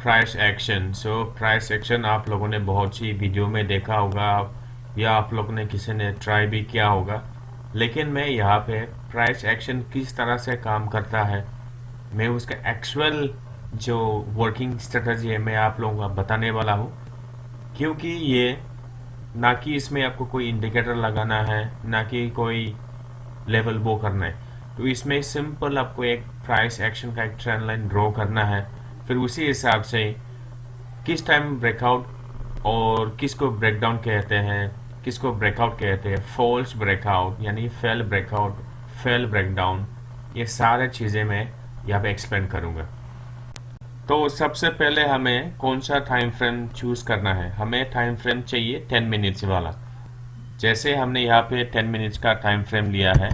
Price action. Price action आप लोगों ने बहुत सी वीडियो में देखा होगा या आप लोगों ने किसी ने ट्राई भी किया होगा, लेकिन मैं यहाँ पे प्राइस एक्शन किस तरह से काम करता है, मैं उसका एक्चुअल जो वर्किंग स्ट्रेटजी है मैं आप लोगों को बताने वाला हूँ। क्योंकि ये ना कि इसमें आपको कोई इंडिकेटर लगाना है, ना कि कोई लेवल वो करना है। तो इसमें सिंपल आपको एक प्राइस एक्शन का एक ट्रेंड लाइन ड्रॉ करना है। फिर उसी हिसाब से किस टाइम ब्रेकआउट और किसको ब्रेकडाउन कहते हैं, किसको ब्रेकआउट कहते हैं, फॉल्स ब्रेकआउट यानी फेल ब्रेकआउट, फेल ब्रेकडाउन, ये सारे चीज़ें मैं यहाँ पे एक्सप्लेन करूँगा। तो सबसे पहले हमें कौन सा टाइम फ्रेम चूज करना है। हमें टाइम फ्रेम चाहिए 10 मिनट्स वाला। जैसे हमने यहाँ पे 10 मिनट्स का टाइम फ्रेम लिया है,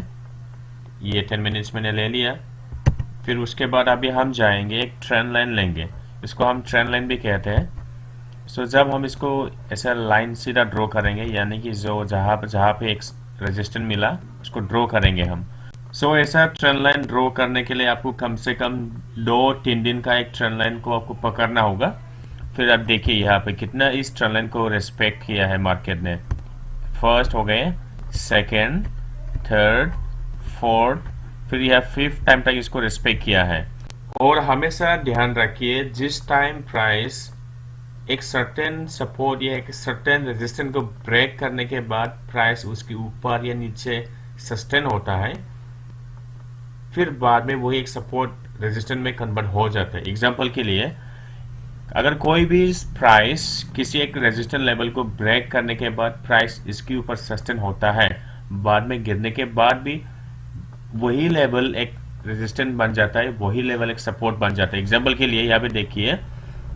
ये 10 मिनट्स मैंने ले लिया। फिर उसके बाद अभी हम जाएंगे एक ट्रेंड लाइन लेंगे, इसको हम ट्रेंड लाइन भी कहते हैं। जब हम इसको ऐसा लाइन सीधा ड्रॉ करेंगे, यानी कि जो जहाँ पे एक रेजिस्टेंस मिला उसको ड्रॉ करेंगे हम। ऐसा ट्रेंड लाइन ड्रॉ करने के लिए आपको कम से कम 2-3 दिन का एक ट्रेंड लाइन को आपको पकड़ना होगा। फिर आप देखिए यहाँ पे कितना इस ट्रेंड लाइन को रिस्पेक्ट किया है मार्केट ने। फर्स्ट हो गए, सेकेंड, थर्ड, फोर्थ, फिर यह फिफ्थ टाइम तक इसको रिस्पेक्ट किया है। और हमेशा ध्यान रखिए, जिस टाइम प्राइस एक सर्टेन सपोर्ट या एक सर्टेन रेजिस्टेंस को ब्रेक करने के बाद प्राइस उसके ऊपर या नीचे सस्टेन होता है, फिर बाद में वही एक सपोर्ट रेजिस्टेंस में कन्वर्ट हो जाता है। एग्जांपल के लिए, अगर कोई भी प्राइस किसी एक रेजिस्टेंस लेवल को ब्रेक करने के बाद प्राइस इसके ऊपर सस्टेन होता है, बाद में गिरने के बाद भी वही लेवल एक रेजिस्टेंस बन जाता है, वही लेवल एक सपोर्ट बन जाता है। एग्जांपल के लिए यहाँ पे देखिए,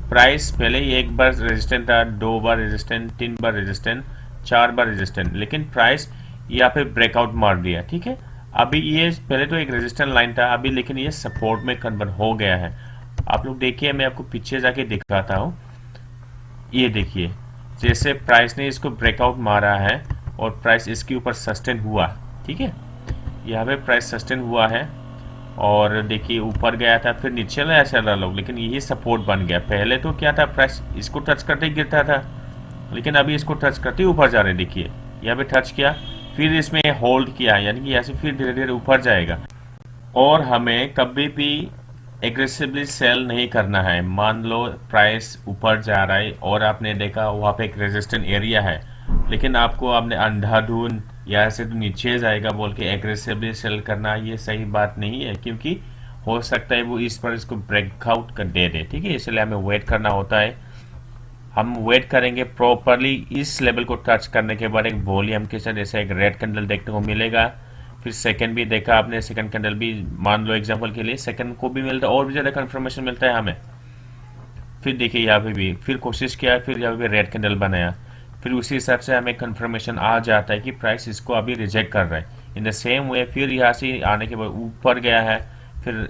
प्राइस पहले एक बार रेजिस्टेंस था, 2 बार रेजिस्टेंस, 3 बार रेजिस्टेंस, 4 बार रेजिस्टेंस, लेकिन प्राइस यहाँ पे ब्रेकआउट मार दिया। ठीक है, अभी ये पहले तो एक रेजिस्टेंस लाइन था अभी, लेकिन ये सपोर्ट में कन्वर्ट हो गया है। आप लोग देखिए, मैं आपको पीछे जाके दिखाता हूँ। ये देखिए, जैसे प्राइस ने इसको ब्रेकआउट मारा है और प्राइस इसके ऊपर सस्टेन हुआ। ठीक है, यहाँ पे प्राइस सस्टेन हुआ है और देखिए ऊपर गया था, फिर नीचे लाया चला लोग, लेकिन यही सपोर्ट बन गया। पहले तो क्या था, प्राइस इसको टच करते ही गिरता था, लेकिन अभी इसको टच करते ही ऊपर जा रहे। देखिए यहाँ पे टच किया, फिर इसमें होल्ड किया, यानी कि यहाँ से फिर धीरे धीरे ऊपर जाएगा। और हमें कभी भी एग्रेसिवली सेल नहीं करना है। मान लो प्राइस ऊपर जा रहा है और आपने देखा वहाँ पे एक रेजिस्टेंट एरिया है, लेकिन आपने अंधाधुंध यहाँ से तो नीचे जाएगा बोल के एग्रेसिवली सेल करना, ये सही बात नहीं है, क्योंकि हो सकता है वो इस पर इसको ब्रेकआउट कर दे दे। ठीक है, इसलिए हमें वेट करना होता है। हम वेट करेंगे प्रॉपरली। इस लेवल को टच करने के बाद एक वॉल्यूम के साथ ऐसा एक रेड कैंडल देखने को मिलेगा। फिर सेकंड भी देखा आपने, सेकंड कैंडल भी, मान लो एग्जांपल के लिए सेकंड को भी मिलता है और भी ज़्यादा कंफर्मेशन मिलता है हमें। फिर देखिए यहाँ पे भी फिर कोशिश किया, फिर यहाँ पे रेड कैंडल बनाया, फिर उसी हिसाब से हमें कंफर्मेशन आ जाता है कि प्राइस इसको अभी रिजेक्ट कर रहा है। इन द सेम वे फिर यहाँ से आने के बाद ऊपर गया है, फिर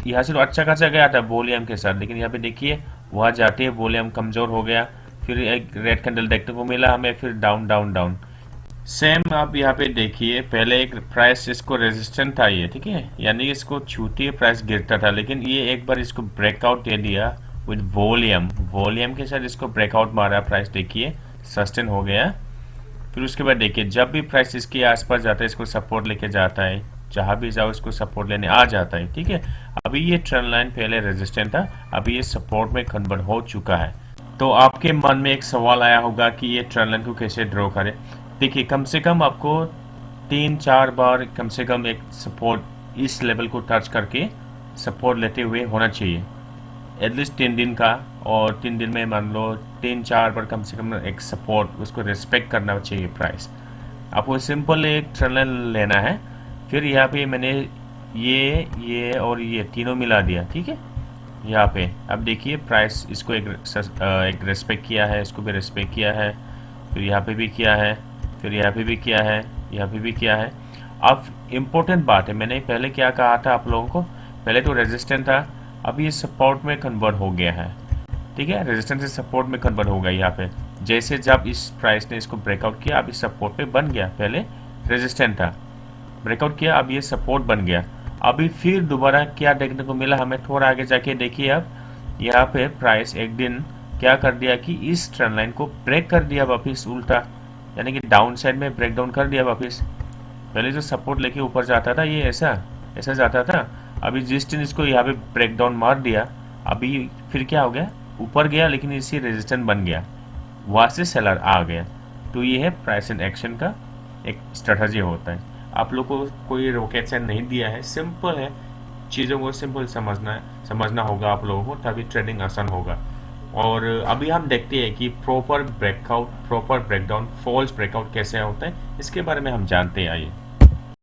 यहाँ से तो अच्छा खासा गया था वॉल्यूम के साथ, लेकिन यहाँ पे देखिए वहाँ जाते ही वॉल्यूम कमजोर हो गया। फिर एक रेड कैंडल देखने को मिला हमें, फिर डाउन डाउन डाउन। सेम आप यहाँ पे देखिए, पहले एक प्राइस इसको रेजिस्टेंट था ये, ठीक है, यानी इसको छूते ही प्राइस गिरता था, लेकिन ये एक बार इसको ब्रेकआउट दे दिया विद वॉल्यूम के साथ इसको ब्रेकआउट मारा, प्राइस देखिए सस्टेन हो गया। फिर उसके बाद देखिए, जब भी प्राइस इसके आसपास जाता है इसको सपोर्ट लेके जाता है, जहां भी जाओ इसको सपोर्ट लेने आ जाता है। ठीक है, अभी ये ट्रेंड लाइन पहले रेजिस्टेंट था, अभी ये सपोर्ट में कन्वर्ट हो चुका है। तो आपके मन में एक सवाल आया होगा कि ये ट्रेंड लाइन को कैसे ड्रॉ करें। देखिए, कम से कम आपको 3-4 बार कम से कम एक सपोर्ट इस लेवल को टच करके सपोर्ट लेते हुए होना चाहिए, एटलीस्ट 3 दिन का। और 3 दिन में मान लो 3-4 बार कम से कम एक सपोर्ट उसको रिस्पेक्ट करना चाहिए प्राइस। आपको सिंपल एक ट्रेंड लाइन लेना है। फिर यहाँ पे मैंने ये और ये तीनों मिला दिया। ठीक है, यहाँ पे अब देखिए प्राइस इसको एक रेस्पेक्ट किया है, इसको भी रेस्पेक्ट किया है, फिर यहाँ पे भी किया है, फिर यहाँ पे भी किया है, यहाँ पे भी किया है। अब इम्पोर्टेंट बात है, मैंने पहले क्या कहा था आप लोगों को, पहले तो रेजिस्टेंट था, अब ये सपोर्ट में कन्वर्ट हो गया है। ठीक है, रेजिस्टेंस से सपोर्ट में कन्वर्ट हो गया। यहाँ पे जैसे जब इस प्राइस ने इसको ब्रेकआउट किया, अब इस सपोर्ट पे बन गया, पहले रेजिस्टेंट था, ब्रेकआउट किया, अब ये सपोर्ट बन गया। अभी फिर दोबारा क्या देखने को मिला हमें, थोड़ा आगे जाके देखिए। अब यहाँ पे प्राइस एक दिन क्या कर दिया कि इस ट्रेंड लाइन को ब्रेक कर दिया वापिस उल्टा, यानी कि डाउन साइड में ब्रेक डाउन कर दिया वापिस। पहले जो सपोर्ट लेके ऊपर जाता था ये ऐसा ऐसा जाता था, अभी जिस दिन इसको यहाँ पे ब्रेक डाउन मार दिया, अभी फिर क्या हो गया, ऊपर गया लेकिन इसी रेजिस्टेंस बन गया, वहाँ से सेलर आ गया। तो ये है प्राइस एंड एक्शन का एक स्ट्रेटजी होता है। आप लोग को कोई रॉकेट साइंस नहीं दिया है, सिंपल है, चीज़ों को सिंपल समझना होगा आप लोगों को, तभी ट्रेडिंग आसान होगा। और अभी हम देखते हैं कि proper breakout, proper breakdown, false breakout कैसे होता है, इसके बारे में हम जानते हैं। आइए